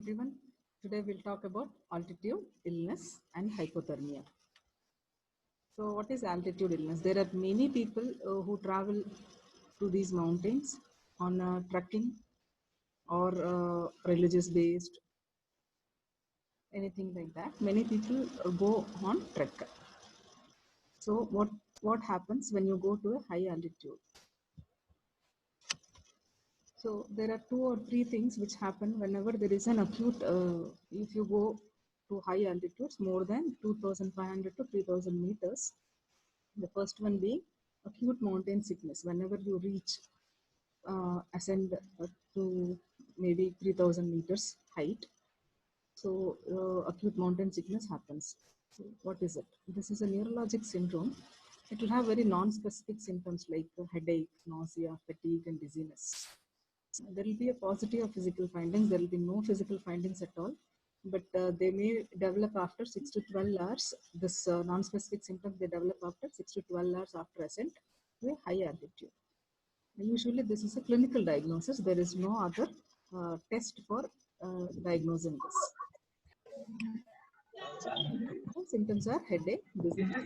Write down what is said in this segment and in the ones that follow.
everyone. Today we'll talk about altitude illness and hypothermia. So what is altitude illness? There are many people who travel to these mountains on trekking or religious based, anything like that. Many people go on trek. So what happens when you go to a high altitude? So there are 2 or 3 things which happen whenever there is an acute, if you go to high altitudes more than 2,500 to 3,000 meters. The first one being acute mountain sickness. Whenever you reach, ascend to maybe 3,000 meters height, so acute mountain sickness happens. So what is it? This is a neurologic syndrome. It will have very non-specific symptoms like headache, nausea, fatigue, and dizziness. There will be a positive of physical findings. There will be no physical findings at all, but they may develop after 6 to 12 hours. This non-specific symptoms, they develop after 6 to 12 hours after ascent to a high altitude. Usually this is a clinical diagnosis. There is no other test for diagnosing this. Symptoms are headache, dizziness.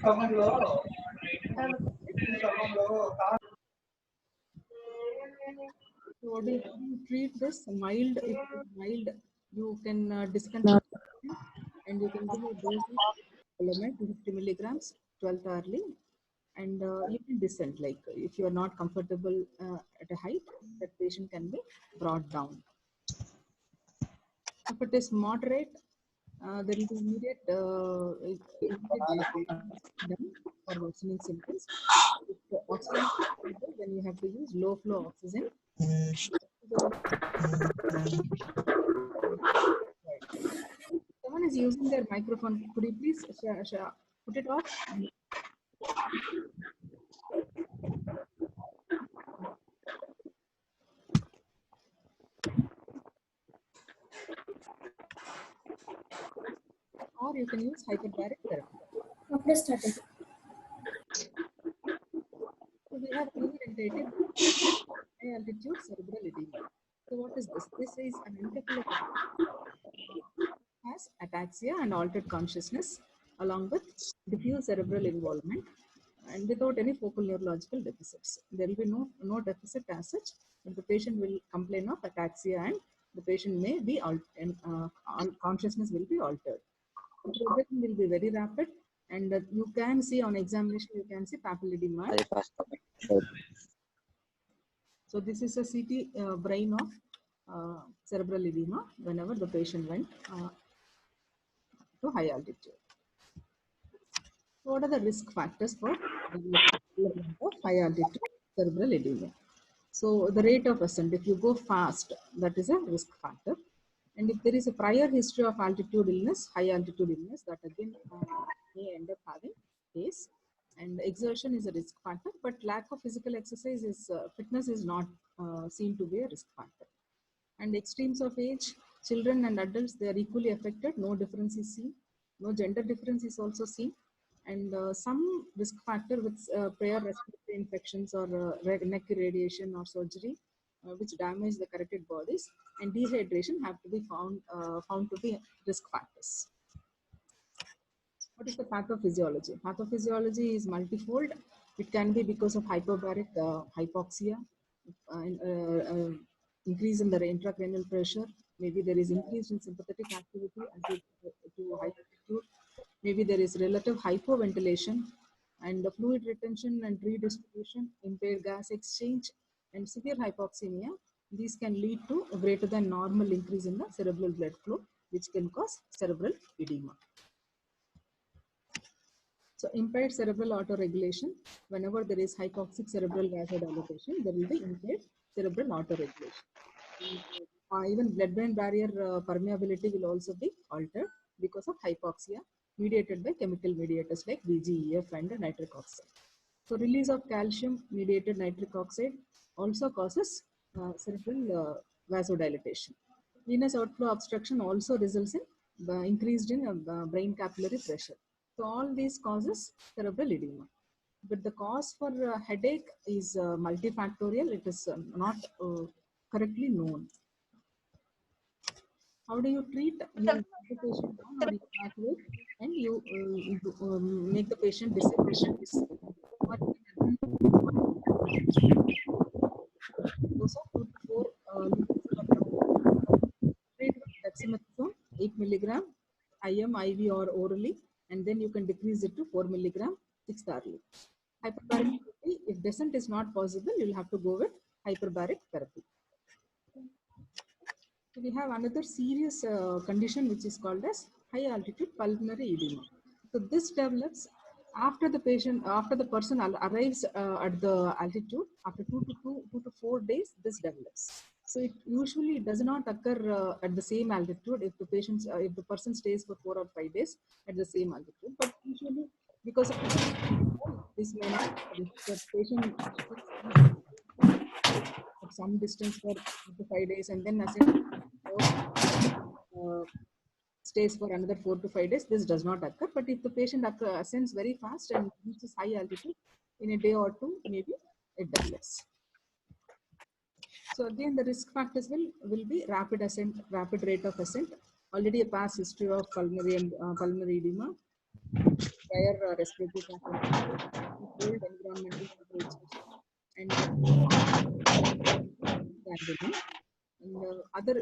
So what do you treat this? Mild, if it is mild, you can discontinue and you can give a dose of Dolomet, 250 milligrams, 12th hourly, and you can descend. Like if you are not comfortable at a height, that patient can be brought down. If it is moderate, there will be immediate done for worsening symptoms. If the oxygen is available, then you have to use low flow oxygen. Someone is using their microphone. Could you please put it off? Or you can use hyperbaric therapy. After starting. So we have pre-orientated high altitude cerebral edema. So what is this? This is an encephalopathy. Has ataxia and altered consciousness along with diffuse cerebral involvement and without any focal neurological deficits. There will be no deficit as such, but the patient will complain of ataxia and the patient may be consciousness will be altered. The progression will be very rapid, and you can see on examination, you can see papilledema. So this is a CT brain of cerebral edema whenever the patient went to high altitude. What are the risk factors for development of high altitude cerebral edema? So the rate of ascent, if you go fast, that is a risk factor. And if there is a prior history of altitude illness, high altitude illness, that again may end up having case. And exertion is a risk factor, but lack of physical exercise is fitness is not seen to be a risk factor. And extremes of age, children and adults, they are equally affected. No difference is seen. No gender difference is also seen. And some risk factor with prior respiratory infections or neck irradiation or surgery, which damage the carotid bodies, and dehydration have to be found to be risk factors. What is the pathophysiology? Pathophysiology is multifold. It can be because of hyperbaric hypoxia, increase in the intracranial pressure. Maybe there is increase in sympathetic activity to high altitude. Maybe there is relative hypoventilation and the fluid retention and redistribution, impaired gas exchange, and severe hypoxemia. These can lead to a greater than normal increase in the cerebral blood flow, which can cause cerebral edema. So impaired cerebral autoregulation, whenever there is hypoxic cerebral vasodilatation, there will be impaired cerebral autoregulation. Even blood-brain barrier permeability will also be altered because of hypoxia mediated by chemical mediators like VGEF and nitric oxide. So release of calcium mediated nitric oxide also causes cerebral vasodilatation. Venous outflow obstruction also results in increased in brain capillary pressure. So all these causes cerebral edema. But the cause for headache is multifactorial. It is not correctly known. How do you treat? You put the patient down or you calculate and you make the patient disabled. Or you can dose of 2 to 4 liters per treat with dexamethasone 8 milligram IM, IV or orally, and then you can decrease it to 4 milligram 6th hourly. Hyperbaric therapy, if descent is not possible, you'll have to go with hyperbaric therapy. So we have another serious condition which is called as high altitude pulmonary edema. So this develops after the patient, after the person arrives at the altitude, after 2 to 4 days, this develops. So it usually does not occur at the same altitude if the patient, if the person stays for 4 or 5 days at the same altitude. But usually, because of this may not, if the patient at some distance for 4 to 5 days and then stays for another 4 to 5 days, this does not occur. But if the patient ascends very fast and reaches high altitude, in a day or two, maybe it develops. So again, the risk factors will be rapid ascent, rapid rate of ascent, already a past history of pulmonary and pulmonary edema, prior respiratory cold environmental temperatures, and gangrene. And other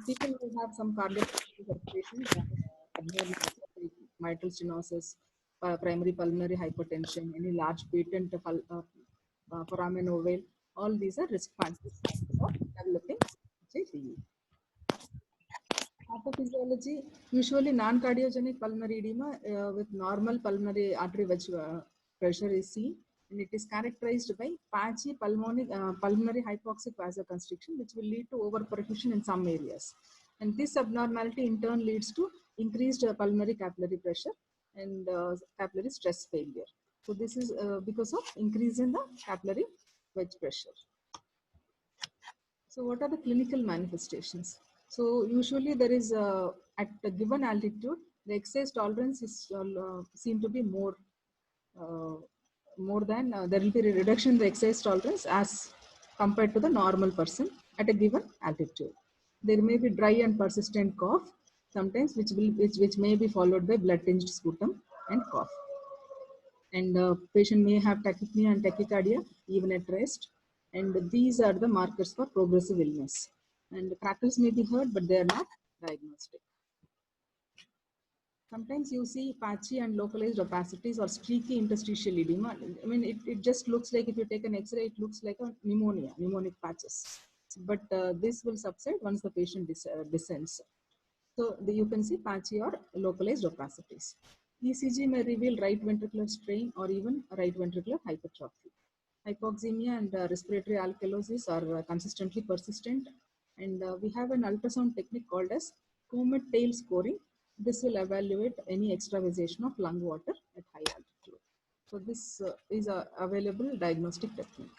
people who have some cardiac respiration, abnormalities like mitral stenosis, primary pulmonary hypertension, any large patent foramen ovale, all these are risk factors for developing HAPE. Pathophysiology, usually non-cardiogenic pulmonary edema with normal pulmonary artery wedge pressure is seen, and it is characterized by patchy pulmonary hypoxic vasoconstriction, which will lead to overperfusion in some areas. And this abnormality in turn leads to increased pulmonary capillary pressure and capillary stress failure. So this is because of increase in the capillary wedge pressure. So what are the clinical manifestations? So usually there is at a given altitude, the exercise tolerance is seen to be more than there will be a reduction in the exercise tolerance as compared to the normal person at a given altitude. There may be dry and persistent cough sometimes, which may be followed by blood tinged sputum and cough. And patient may have tachypnea and tachycardia even at rest. And these are the markers for progressive illness. And crackles may be heard, but they are not diagnostic. Sometimes you see patchy and localized opacities or streaky interstitial edema. I mean, it just looks like, if you take an X-ray, it looks like a pneumonic patches. But this will subside once the patient descends. So you can see patchy or localized opacities. ECG may reveal right ventricular strain or even right ventricular hypertrophy. Hypoxemia and respiratory alkalosis are consistently persistent. And we have an ultrasound technique called as Comet tail scoring. This will evaluate any extravasation of lung water at high altitude. So this is a available diagnostic technique.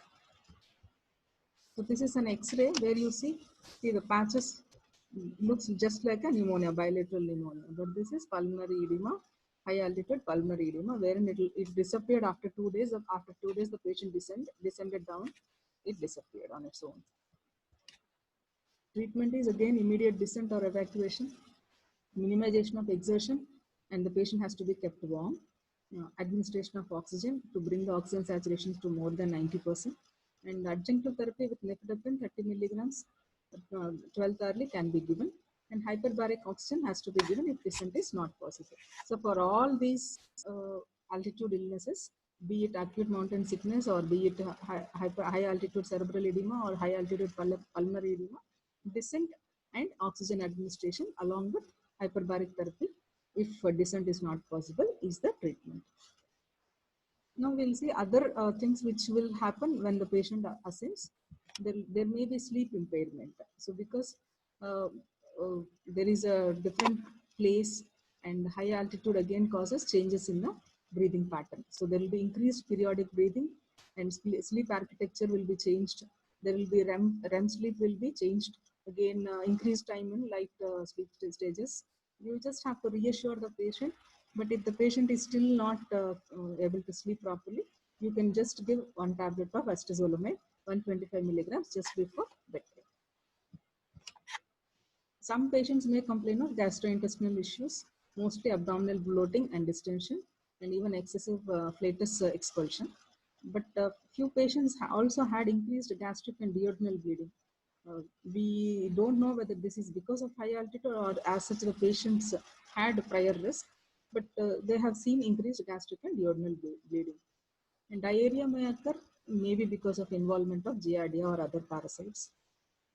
So this is an X-ray where you see the patches looks just like a pneumonia, bilateral pneumonia, but this is pulmonary edema, high altitude pulmonary edema, wherein it disappeared after 2 days. After 2 days, the patient descended down, it disappeared on its own. Treatment is again immediate descent or evacuation, minimization of exertion, and the patient has to be kept warm. Administration of oxygen to bring the oxygen saturations to more than 90%. And adjunctive therapy with nifedipine 30 milligrams 12th hourly can be given, and hyperbaric oxygen has to be given if descent is not possible. So for all these altitude illnesses, be it acute mountain sickness or be it high altitude cerebral edema or high altitude pulmonary edema, descent and oxygen administration along with hyperbaric therapy, if descent is not possible, is the treatment. Now we'll see other things which will happen when the patient ascends. There may be sleep impairment. So because there is a different place and high altitude again causes changes in the breathing pattern. So there will be increased periodic breathing and sleep architecture will be changed. There will be REM sleep will be changed. Again, increased time in light sleep stages. You just have to reassure the patient. But if the patient is still not able to sleep properly, you can just give 1 tablet of acetazolamide, 125 milligrams just before bedtime. Some patients may complain of gastrointestinal issues, mostly abdominal bloating and distension, and even excessive flatus expulsion. But few patients also had increased gastric and duodenal bleeding. We don't know whether this is because of high altitude or as such the patients had prior risk, but they have seen increased gastric and duodenal bleeding. And diarrhea may occur maybe because of involvement of Giardia or other parasites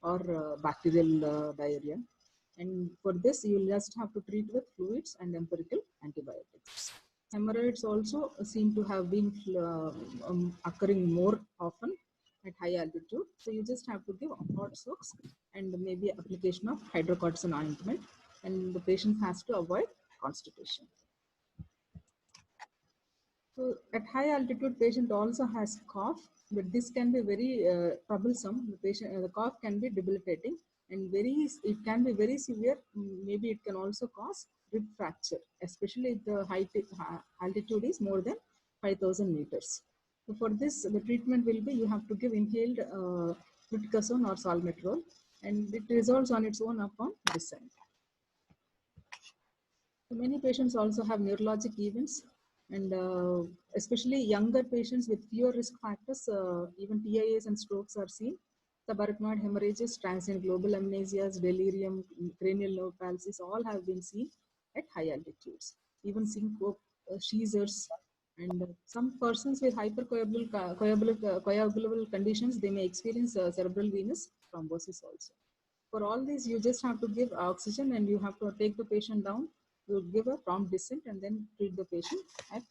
or bacterial diarrhea. And for this, you'll just have to treat with fluids and empirical antibiotics. Hemorrhoids also seem to have been occurring more often at high altitude. So you just have to give hot soaks and maybe application of hydrocortisone ointment, and the patient has to avoid constipation. So at high altitude, patient also has cough, but this can be very troublesome. The cough can be debilitating and it can be very severe. Maybe it can also cause rib fracture, especially if the altitude is more than 5,000 meters. So for this, the treatment will be you have to give inhaled fluticasone or salmeterol, and it resolves on its own upon descent. So many patients also have neurologic events, and especially younger patients with fewer risk factors, even TIAs and strokes are seen. Subarachnoid hemorrhages, transient global amnesias, delirium, cranial nerve palsies, all have been seen at high altitudes. Even syncope, seizures, and some persons with hypercoagulable conditions, they may experience cerebral venous thrombosis also. For all these, you just have to give oxygen and you have to take the patient down. You give a prompt descent and then treat the patient at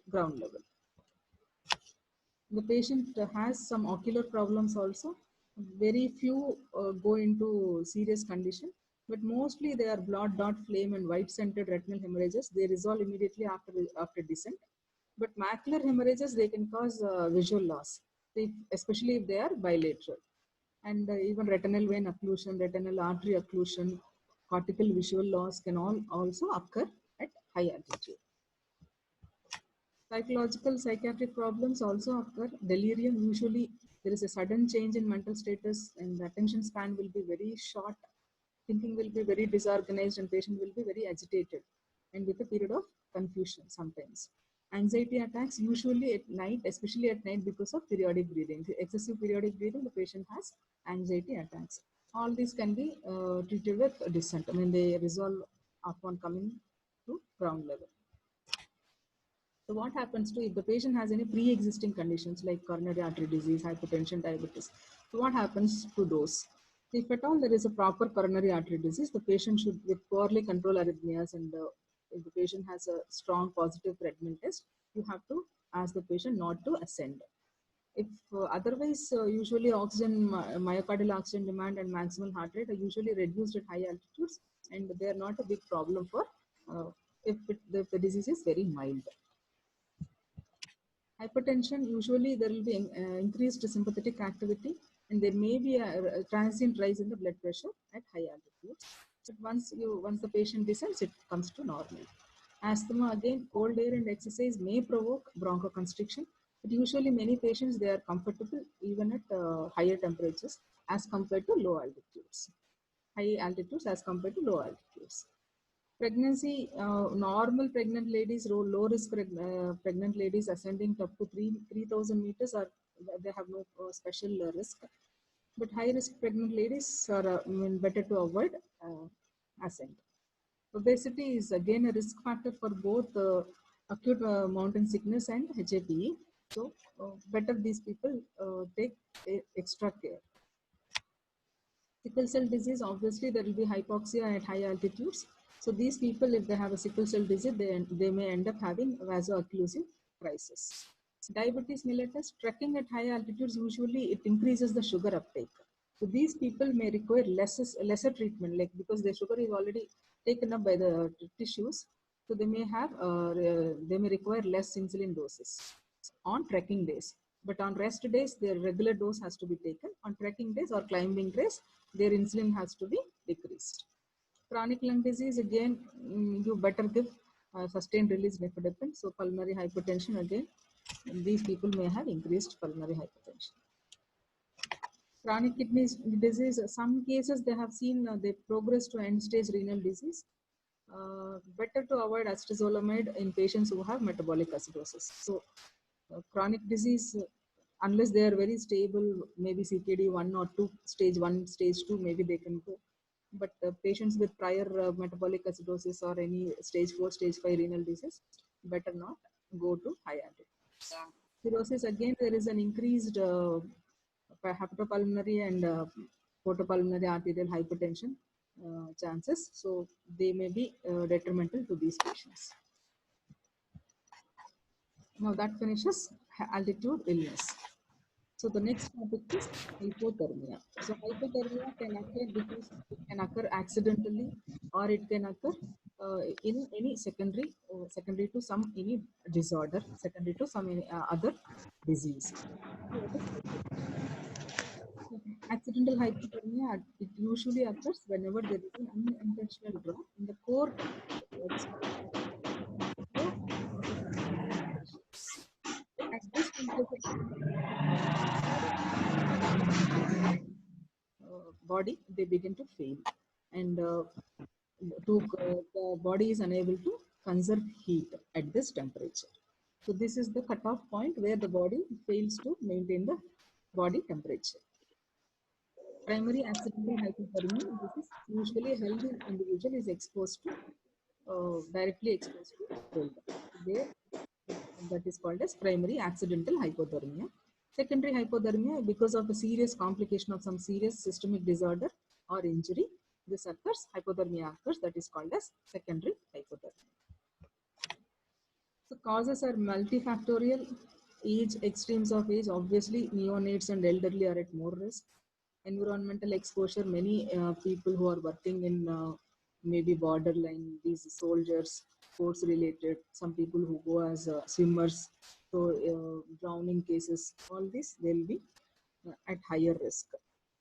ground level. The patient has some ocular problems also. Very few go into serious condition, but mostly they are blood, dot, flame, and white-centered retinal hemorrhages. They resolve immediately after descent. But macular hemorrhages, they can cause visual loss, especially if they are bilateral. And even retinal vein occlusion, retinal artery occlusion, cortical visual loss can all also occur at high altitude. Psychological psychiatric problems also occur. Delirium, usually there is a sudden change in mental status and the attention span will be very short. Thinking will be very disorganized and patient will be very agitated and with a period of confusion sometimes. Anxiety attacks usually at night, especially at night because of periodic breathing. Excessive periodic breathing, the patient has anxiety attacks. All these can be treated with descent. I mean, they resolve upon coming to ground level. So what happens to if the patient has any pre-existing conditions like coronary artery disease, hypertension, diabetes? So what happens to those? If at all there is a proper coronary artery disease, the patient should with poorly control arrhythmias and if the patient has a strong positive Fredman test, you have to ask the patient not to ascend. If otherwise, usually myocardial oxygen demand and maximal heart rate are usually reduced at high altitudes and they are not a big problem for if the disease is very mild. Hypertension, usually there will be increased sympathetic activity and there may be a transient rise in the blood pressure at high altitudes. But once the patient descends, it comes to normal. Asthma, again, cold air and exercise may provoke bronchoconstriction, but usually many patients, they are comfortable even at higher temperatures as compared to low altitudes. High altitudes as compared to low altitudes. Pregnancy, normal pregnant ladies, low risk pregnant ladies ascending up to 3,000 meters they have no special risk. But high risk pregnant ladies are better to avoid ascent. Obesity is again a risk factor for both acute mountain sickness and HAPE. So better these people take extra care. Sickle cell disease, obviously there will be hypoxia at high altitudes. So these people, if they have a sickle cell disease, they may end up having vaso-occlusive crisis. Diabetes mellitus, trekking at high altitudes, usually it increases the sugar uptake. So these people may require lesser treatment, like because their sugar is already taken up by the tissues. So they may require less insulin doses on trekking days. But on rest days, their regular dose has to be taken. On trekking days or climbing days, their insulin has to be decreased. Chronic lung disease, again, you better give sustained release nifedipine. So pulmonary hypertension, again, these people may have increased pulmonary hypertension. Chronic kidney disease, some cases they have seen they progress to end-stage renal disease. Better to avoid acetazolamide in patients who have metabolic acidosis. So, chronic disease, unless they are very stable, maybe CKD 1 or 2, stage 1, stage 2, maybe they can go. But patients with prior metabolic acidosis or any stage 4, stage 5 renal disease, better not go to high altitude. Cirrhosis, again, there is an increased hepatopulmonary and portopulmonary arterial hypertension chances. So they may be detrimental to these patients. Now that finishes altitude illness. So the next topic is hypothermia. So hypothermia can occur because it can occur accidentally, or it can occur in any secondary to some any disorder, secondary to some any, other disease. Accidental hypothermia, it usually occurs whenever there is an unintentional drop in the core temperature. That is called at this temperature, body they begin to fail, and the body is unable to conserve heat at this temperature. So this is the cutoff point where the body fails to maintain the body temperature. Primary accidental hypothermia, this is usually a healthy individual is exposed to, directly exposed to cold. There, that is called as primary accidental hypothermia. Secondary hypothermia, because of a serious complication of some serious systemic disorder or injury, this occurs, hypothermia occurs, that is called as secondary hypothermia. So causes are multifactorial. Age, extremes of age, obviously neonates and elderly are at more risk. Environmental exposure, many people who are working in maybe borderline, these soldiers, sports related, some people who go as swimmers, so drowning cases, all this, they'll be at higher risk.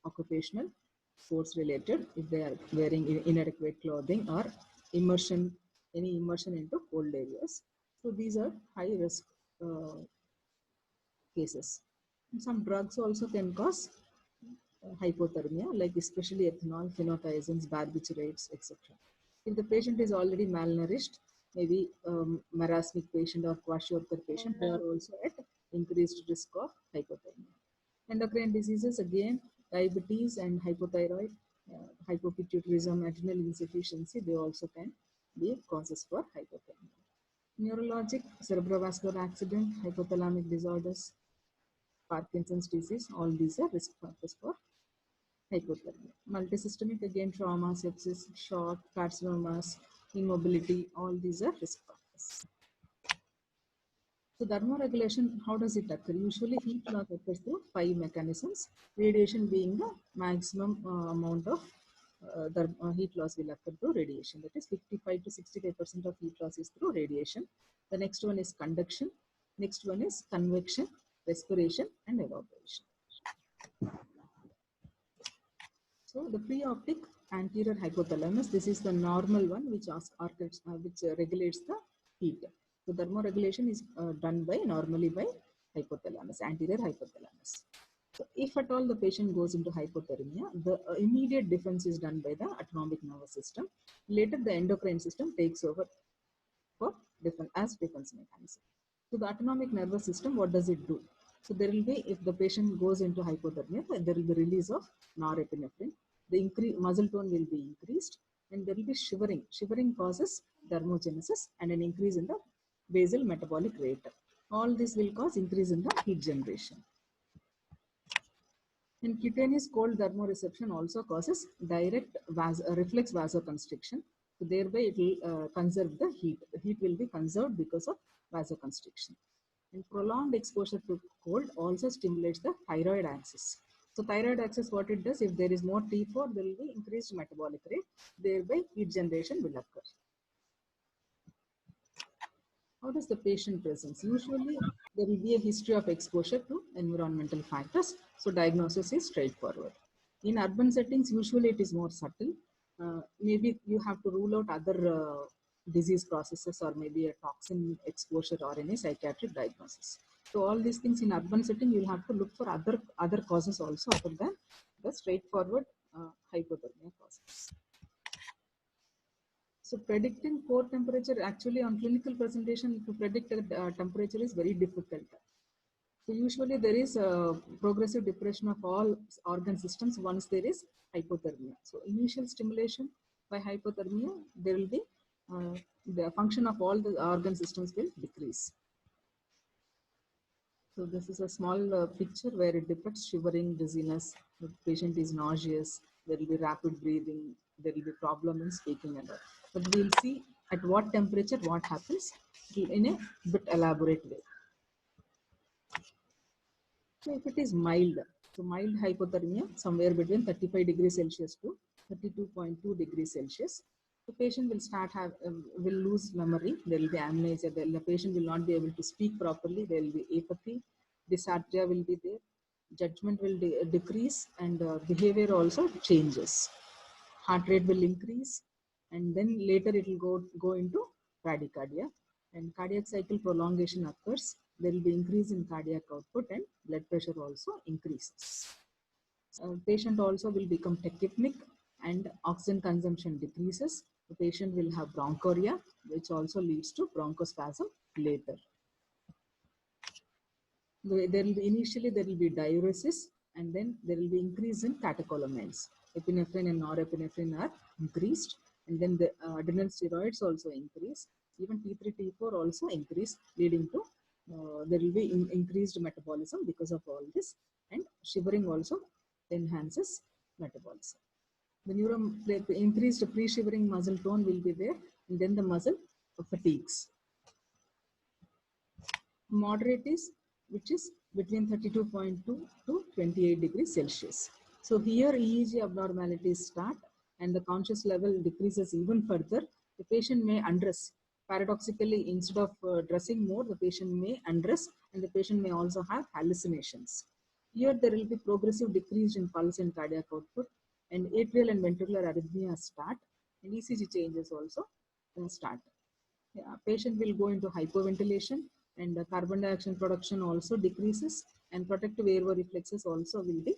Occupational, sports related, if they are wearing inadequate clothing or immersion, any immersion into cold areas. So these are high risk cases. And some drugs also can cause hypothermia, like especially ethanol, phenothiazines, barbiturates, etc. If the patient is already malnourished, maybe marasmic patient or kwashiorkor patient, they are also at increased risk of hypothermia. Endocrine diseases, again, diabetes and hypothyroid, hypopituitarism, adrenal insufficiency, they also can be causes for hypothermia. Neurologic, cerebrovascular accident, hypothalamic disorders, Parkinson's disease, all these are risk factors for hypothermia. Multisystemic, again, trauma, sepsis, shock, carcinomas, immobility, all these are risk factors. So thermoregulation, how does it occur? Usually heat loss occurs through 5 mechanisms, radiation being the maximum amount of heat loss will occur through radiation. That is 55 to 65% of heat loss is through radiation. The next one is conduction. Next one is convection, respiration, and evaporation. So the preoptic anterior hypothalamus, this is the normal one which regulates the heat. So thermoregulation is done by normally by hypothalamus, anterior hypothalamus. So if at all the patient goes into hypothermia, the immediate defense is done by the autonomic nervous system. Later the endocrine system takes over for defense mechanism. So the autonomic nervous system, what does it do? So there will be, if the patient goes into hypothermia, there will be release of norepinephrine. The muscle tone will be increased, and there will be shivering. Shivering causes thermogenesis and an increase in the basal metabolic rate. All this will cause increase in the heat generation. And cutaneous cold thermoreception also causes direct reflex vasoconstriction. So thereby it will conserve the heat. The heat will be conserved because of vasoconstriction. And prolonged exposure to cold also stimulates the thyroid axis. So thyroid axis, what it does, if there is more T4, there will be increased metabolic rate. Thereby heat generation will occur. How does the patient present? Usually there will be a history of exposure to environmental factors. So diagnosis is straightforward. In urban settings, usually it is more subtle. Maybe you have to rule out other disease processes or maybe a toxin exposure or any psychiatric diagnosis. So all these things in urban setting, you'll have to look for other causes also other than the straightforward hypothermia causes. So predicting core temperature, actually on clinical presentation to predict temperature is very difficult. So usually there is a progressive depression of all organ systems once there is hypothermia. So initial stimulation by hypothermia, there will be the function of all the organ systems will decrease. So this is a small picture where it depicts shivering, dizziness, the patient is nauseous, there will be rapid breathing, there will be problem in speaking and all. But we'll see at what temperature what happens in a bit elaborate way. So if it is mild, so mild hypothermia, somewhere between 35 degrees Celsius to 32.2 degrees Celsius, the patient will will lose memory. There will be amnesia. The patient will not be able to speak properly. There will be apathy. Dysarthria will be there. Judgment will decrease, and behavior also changes. Heart rate will increase, and then later it will go into bradycardia, and cardiac cycle prolongation occurs. There will be increase in cardiac output, and blood pressure also increases. Patient also will become tachypneic, and oxygen consumption decreases. The patient will have bronchoria, which also leads to bronchospasm later. Initially there will be diuresis, and then there will be increase in catecholamines. Epinephrine and norepinephrine are increased, and then the adrenal steroids also increase. Even T3, T4 also increase, leading to there will be increased metabolism because of all this, and shivering also enhances metabolism. The increased pre-shivering muscle tone will be there, and then the muscle fatigues. Moderate is which is between 32.2 to 28 degrees Celsius. So here EEG abnormalities start, and the conscious level decreases even further. The patient may undress. Paradoxically, instead of dressing more, the patient may undress, and the patient may also have hallucinations. Here there will be progressive decrease in pulse and cardiac output, and atrial and ventricular arrhythmias start, and ECG changes also start. Patient will go into hypoventilation, and carbon dioxide production also decreases, and protective airway reflexes also will be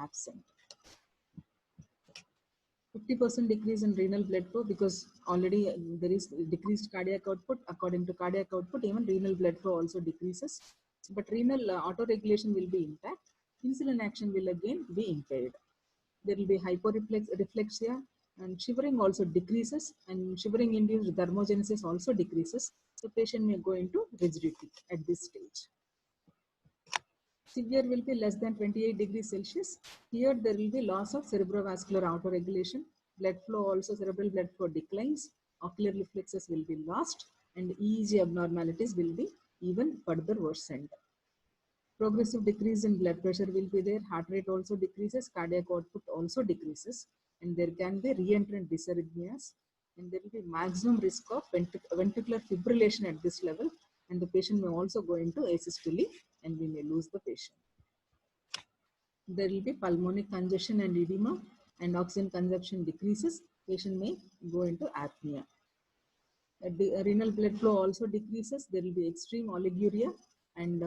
absent. 50% decrease in renal blood flow, because already there is decreased cardiac output. According to cardiac output, even renal blood flow also decreases, but renal autoregulation will be intact. Insulin action will again be impaired. There will be hyporeflexia, and shivering also decreases, and shivering induced thermogenesis also decreases. The patient may go into rigidity at this stage. Severe will be less than 28 degrees Celsius. Here there will be loss of cerebrovascular autoregulation. Blood flow also, cerebral blood flow declines. Ocular reflexes will be lost, and EEG abnormalities will be even further worsened. Progressive decrease in blood pressure will be there. Heart rate also decreases. Cardiac output also decreases, and there can be reentrant dysarrhythmias, and there will be maximum risk of ventricular fibrillation at this level, and the patient may also go into asystole, and we may lose the patient. There will be pulmonic congestion and edema, and oxygen consumption decreases. Patient may go into apnea. Renal blood flow also decreases. There will be extreme oliguria, and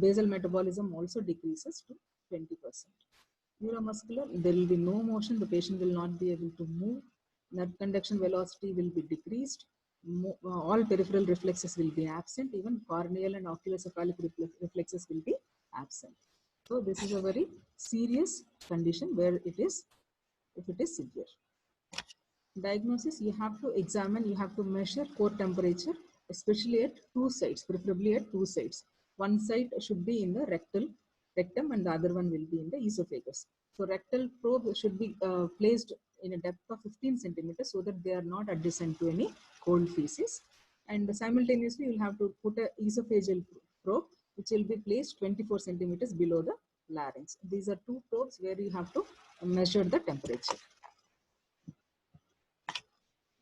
basal metabolism also decreases to 20%. Neuromuscular, there will be no motion. The patient will not be able to move. Nerve conduction velocity will be decreased. All peripheral reflexes will be absent. Even corneal and oculocephalic reflexes will be absent. So this is a very serious condition where it is, if it is severe. Diagnosis, you have to examine, you have to measure core temperature, especially at two sites, preferably at two sites. One site should be in the rectum, and the other one will be in the esophagus. So rectal probe should be placed in a depth of 15 centimeters so that they are not adjacent to any cold feces. And simultaneously, you will have to put an esophageal probe, which will be placed 24 centimeters below the larynx. These are two probes where you have to measure the temperature.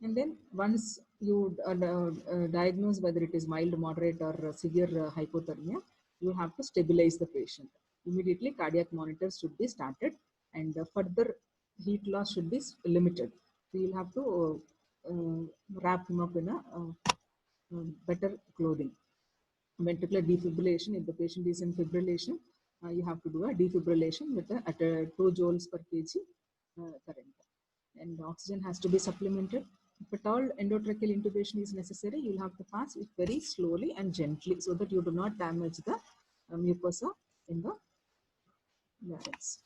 And then once you diagnose whether it is mild, moderate, or severe hypothermia, you have to stabilize the patient. Immediately cardiac monitors should be started, and further heat loss should be limited. So you'll have to wrap him up in a better clothing. Ventricular defibrillation, if the patient is in fibrillation, you have to do a defibrillation with at 2 joules per kg current. And oxygen has to be supplemented. If at all endotracheal intubation is necessary, you'll have to pass it very slowly and gently so that you do not damage the mucosa in the larynx.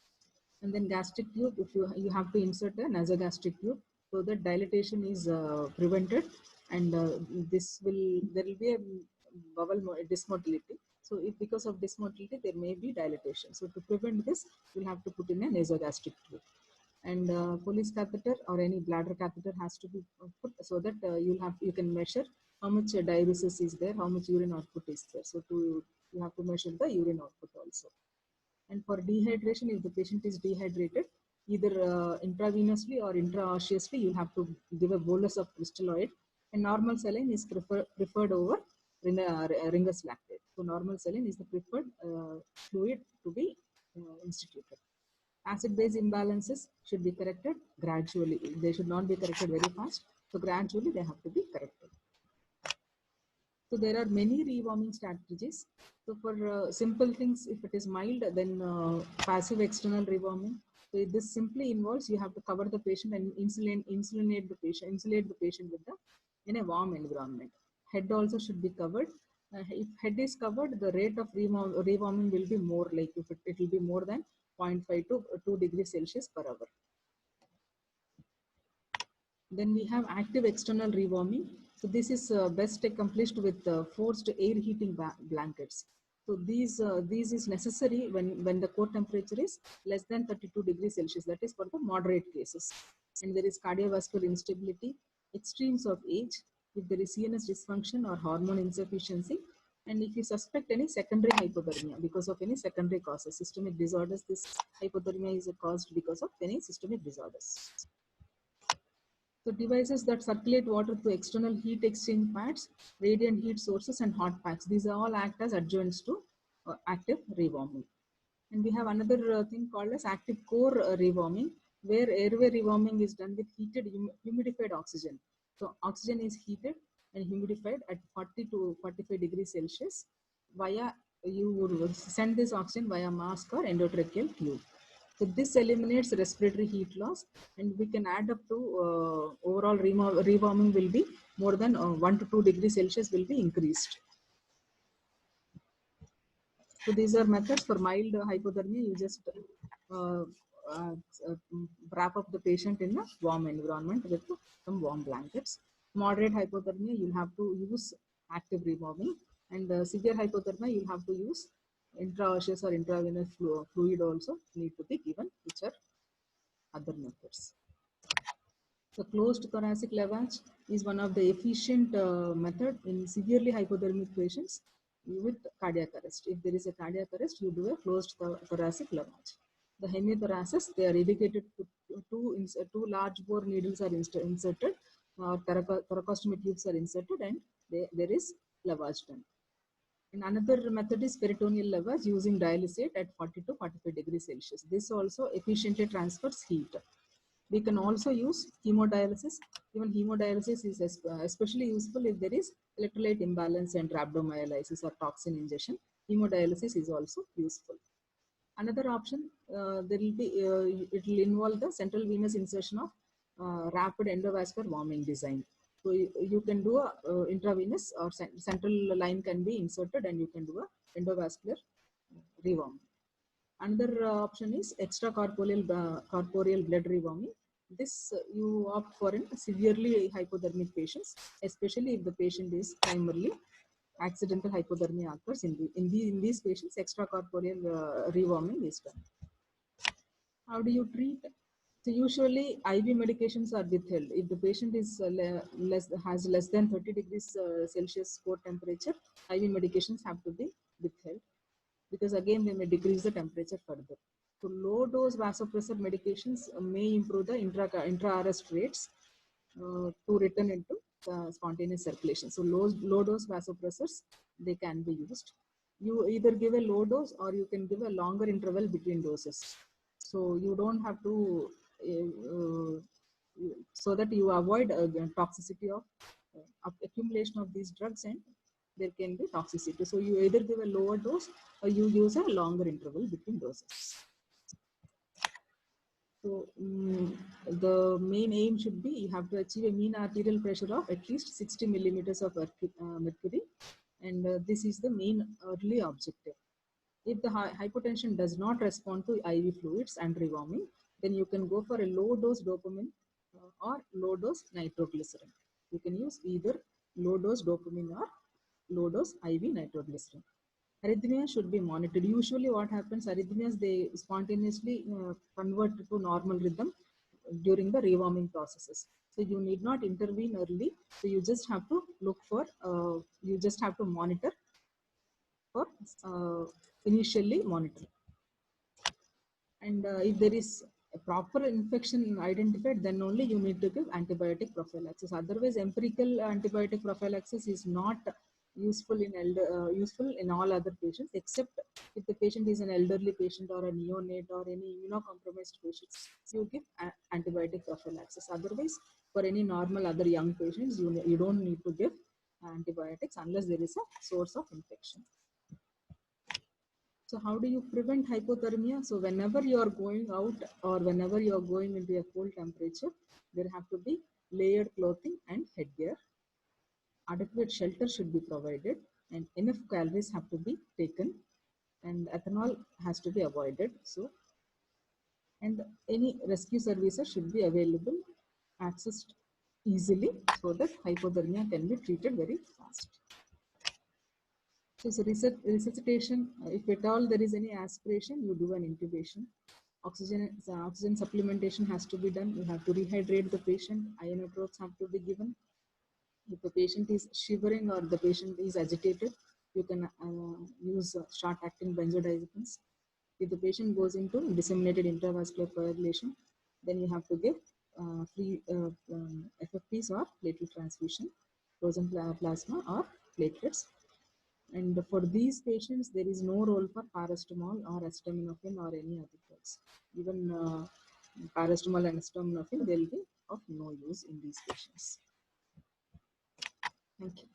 And then gastric tube, if you have to insert a nasogastric tube so that dilatation is prevented, and there will be a bowel dysmotility. So if because of dysmotility there may be dilatation. So to prevent this, you'll have to put in a nasogastric tube. And Colles catheter or any bladder catheter has to be put so that you can measure how much diuresis is there, how much urine output is there. So you have to measure the urine output also. And for dehydration, if the patient is dehydrated, either intravenously or intraosseously, you have to give a bolus of crystalloid. And normal saline is preferred over Ringer's lactate. So normal saline is the preferred fluid to be instituted. Acid-base imbalances should be corrected gradually. They should not be corrected very fast. So gradually they have to be corrected. So there are many rewarming strategies. So for simple things, if it is mild, then passive external rewarming. So this simply involves you have to cover the patient and insulate the patient with in a warm environment. Head also should be covered. If head is covered, the rate of rewarming will be more, like if it will be more than 0.5 to 2 degrees Celsius per hour. Then we have active external rewarming. So this is best accomplished with forced air heating blankets. So these is necessary when the core temperature is less than 32 degrees Celsius. That is for the moderate cases. And there is cardiovascular instability, extremes of age, if there is CNS dysfunction or hormone insufficiency, and if you suspect any secondary hypothermia because of any secondary causes, systemic disorders, this hypothermia is caused because of any systemic disorders. So devices that circulate water through external heat exchange pads, radiant heat sources, and hot packs. These all act as adjuvants to active rewarming. And we have another thing called as active core rewarming, where airway rewarming is done with heated humidified oxygen. So oxygen is heated and humidified at 40 to 45 degrees Celsius via, you would send this oxygen via mask or endotracheal tube. So this eliminates respiratory heat loss, and we can add up to overall rewarming will be more than 1 to 2 degrees Celsius will be increased. So these are methods for mild hypothermia. You just wrap up the patient in a warm environment with some warm blankets. Moderate hypothermia, you'll have to use active rewarming, and severe hypothermia, you'll have to use intraosseous or intravenous fluid also need to be given, which are other methods. So closed thoracic lavage is one of the efficient method in severely hypothermic patients with cardiac arrest. If there is a cardiac arrest, you do a closed thoracic lavage. The hemithoraces, they are dedicated to two large bore needles are inserted, thoracostomy tubes are inserted, and there is lavage done. And another method is peritoneal lavage using dialysate at 40 to 45 degrees Celsius. This also efficiently transfers heat. We can also use hemodialysis. Even hemodialysis is especially useful if there is electrolyte imbalance and rhabdomyolysis or toxin ingestion. Hemodialysis is also useful. Another option, it will involve the central venous insertion of rapid endovascular warming design. So you can do a intravenous or central line can be inserted, and you can do a endovascular rewarming. Another option is extracorporeal corporeal blood rewarming. This you opt for in severely hypothermic patients, especially if the patient is primarily accidental hypothermia occurs. In these patients, extracorporeal rewarming is done. How do you treat? So usually IV medications are withheld. If the patient is has less than 30 degrees Celsius core temperature, IV medications have to be withheld, because again they may decrease the temperature further. So low dose vasopressor medications may improve the intra-arrest rates to return into spontaneous circulation. So low dose vasopressors, they can be used. You either give a low dose or you can give a longer interval between doses. So you don't have to so that you avoid toxicity of accumulation of these drugs, and there can be toxicity. So you either give a lower dose or you use a longer interval between doses. So the main aim should be you have to achieve a mean arterial pressure of at least 60 millimeters of mercury, and this is the main early objective. If the hypotension does not respond to IV fluids and rewarming, then you can go for a low dose dopamine or low dose nitroglycerin. You can use either low dose dopamine or low dose IV nitroglycerin. Arrhythmias should be monitored. Usually what happens, arrhythmias, they spontaneously convert to normal rhythm during the rewarming processes. So you need not intervene early. So you just have to look for, you just have to monitor for initially monitor. And if there is a proper infection identified, then only you need to give antibiotic prophylaxis. Otherwise, empirical antibiotic prophylaxis is not useful in all other patients, except if the patient is an elderly patient or a neonate or any immunocompromised patients, you give antibiotic prophylaxis. Otherwise, for any normal other young patients, you don't need to give antibiotics unless there is a source of infection. So how do you prevent hypothermia? So whenever you are going out or whenever you are going into a cold temperature, there have to be layered clothing and headgear. Adequate shelter should be provided, and enough calories have to be taken, and ethanol has to be avoided. So, and any rescue services should be available, accessed easily, so that hypothermia can be treated very fast. So resuscitation, if at all there is any aspiration, you do an intubation. Oxygen supplementation has to be done. You have to rehydrate the patient. Ionotropes have to be given. If the patient is shivering or the patient is agitated, you can use short-acting benzodiazepines. If the patient goes into disseminated intravascular coagulation, then you have to give free FFPs or platelet transfusion, frozen plasma or platelets. And for these patients, there is no role for paracetamol or acetaminophen or any other drugs. Even paracetamol and acetaminophen, they will be of no use in these patients. Thank you.